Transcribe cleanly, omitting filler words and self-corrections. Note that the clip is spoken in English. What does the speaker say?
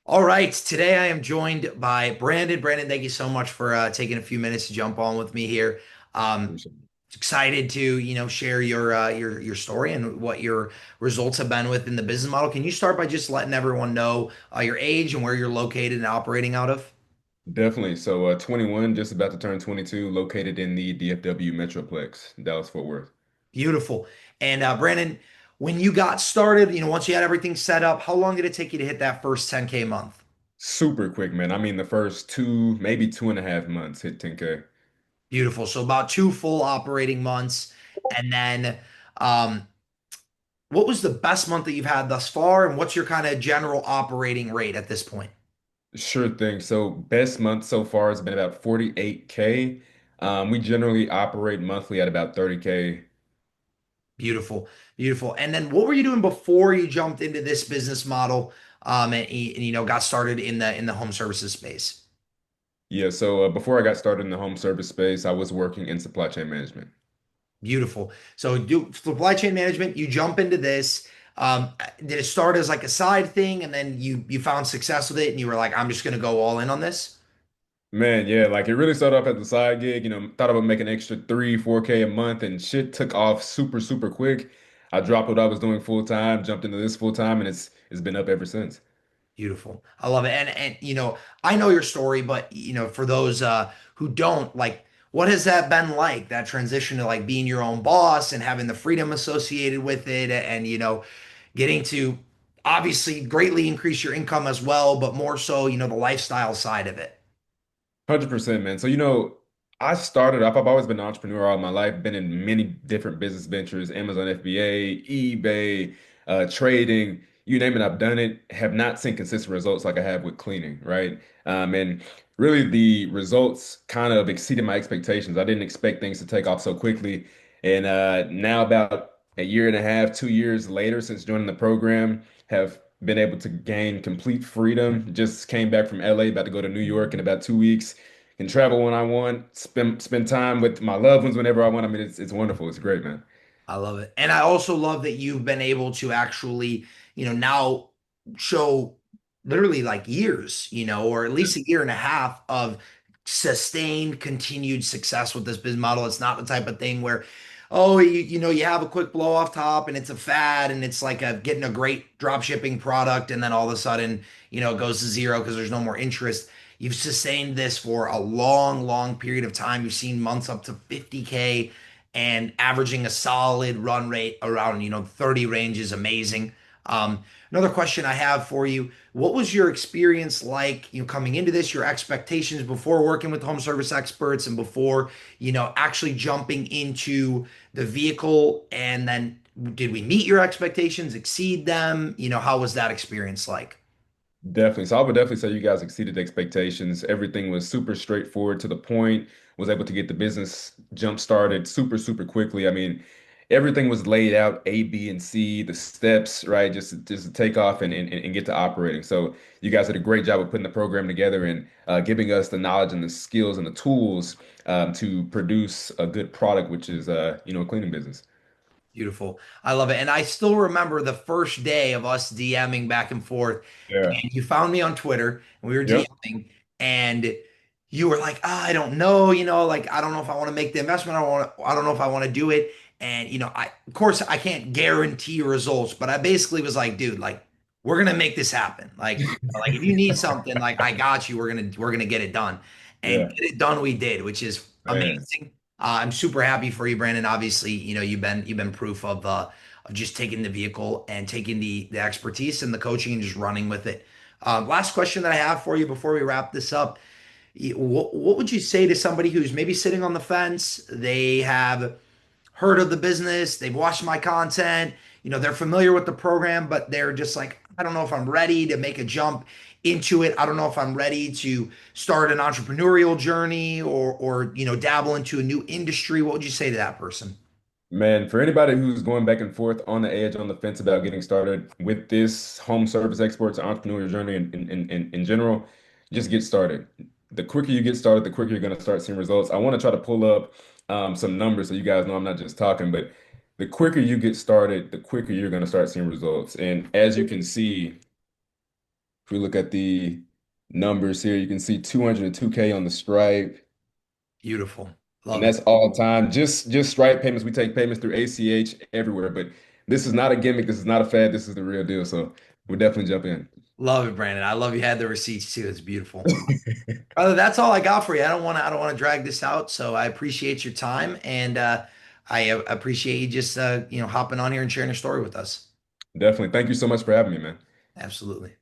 All right, today I am joined by Brandon. Brandon, thank you so much for taking a few minutes to jump on with me here. Um, Excited to share your story and what your results have been within the business model. Can you start by just letting everyone know your age and where you're located and operating out of? Definitely. 21, just about to turn 22, located in the DFW Metroplex, Dallas Fort Worth. Beautiful. And Brandon, when you got started, once you had everything set up, how long did it take you to hit that first 10K month? Super quick, man. I mean, the first two, maybe 2.5 months hit 10K. Beautiful. So about two full operating months, and then. Um, What was the best month that you've had thus far, and what's your kind of general operating rate at this point? Sure thing. So best month so far has been about 48K. We generally operate monthly at about 30K. Beautiful, beautiful. And then what were you doing before you jumped into this business model, and got started in the home services space? Yeah, before I got started in the home service space, I was working in supply chain management. Beautiful. So do supply chain management, you jump into this. Did it start as like a side thing, and then you found success with it, and you were like, I'm just gonna go all in on this? Man, yeah, like it really started off as a side gig, thought I would make an extra 4K a month and shit took off super, super quick. I dropped what I was doing full time, jumped into this full time, and it's been up ever since. Beautiful. I love it. And I know your story, but for those who don't, like what has that been like? That transition to like being your own boss and having the freedom associated with it and getting to obviously greatly increase your income as well, but more so, the lifestyle side of it. 100%, man. I started off, I've always been an entrepreneur all my life, been in many different business ventures, Amazon FBA, eBay, trading, you name it, I've done it, have not seen consistent results like I have with cleaning, right? And really the results kind of exceeded my expectations. I didn't expect things to take off so quickly. And now about a year and a half, 2 years later since joining the program, have been able to gain complete freedom. Just came back from LA, about to go to New York in about 2 weeks. Can travel when I want, spend time with my loved ones whenever I want. I mean, it's wonderful. It's great, man. I love it. And I also love that you've been able to actually, now show literally like years, or at least a year and a half of sustained, continued success with this business model. It's not the type of thing where, oh, you have a quick blow off top and it's a fad and it's like getting a great drop shipping product and then all of a sudden, it goes to zero because there's no more interest. You've sustained this for a long, long period of time. You've seen months up to 50K and averaging a solid run rate around 30 range is amazing. Another question I have for you: what was your experience like, coming into this? Your expectations before working with home service experts and before actually jumping into the vehicle, and then did we meet your expectations, exceed them? How was that experience like? Definitely. So I would definitely say you guys exceeded expectations. Everything was super straightforward to the point. Was able to get the business jump started super, super quickly. I mean, everything was laid out, A, B, and C, the steps, right? Just to take off and get to operating. So you guys did a great job of putting the program together and giving us the knowledge and the skills and the tools to produce a good product, which is a cleaning business. Beautiful. I love it. And I still remember the first day of us DMing back and forth. Yeah. And you found me on Twitter and we were Yep. DMing and you were like, I don't know, like I don't know if I want to make the investment. I don't know if I want to do it. And of course I can't guarantee results, but I basically was like, dude, like we're gonna make this happen. Like if you need something, like I got you. We're gonna get it done. And Yeah. get it done we did, which is Man. amazing. I'm super happy for you, Brandon. Obviously, you've been proof of just taking the vehicle and taking the expertise and the coaching and just running with it. Last question that I have for you before we wrap this up: what would you say to somebody who's maybe sitting on the fence? They have heard of the business, they've watched my content, they're familiar with the program, but they're just like, I don't know if I'm ready to make a jump into it. I don't know if I'm ready to start an entrepreneurial journey or dabble into a new industry. What would you say to that person? Man, for anybody who's going back and forth on the edge, on the fence about getting started with this home service exports entrepreneurial journey in general, just get started. The quicker you get started, the quicker you're going to start seeing results. I want to try to pull up some numbers so you guys know I'm not just talking, but the quicker you get started, the quicker you're going to start seeing results. And as you can see, If we look at the numbers here, you can see 202K on the Stripe, Beautiful. and Love it. that's all time. Just Stripe payments. We take payments through ACH everywhere, but this is not a gimmick. This is not a fad. This is the real deal. So we'll definitely jump in. Love it, Brandon. I love you had the receipts too. It's beautiful. Brother, that's all I got for you. I don't want to drag this out. So I appreciate your time and I appreciate you just hopping on here and sharing your story with us. Definitely. Thank you so much for having me, man. Absolutely.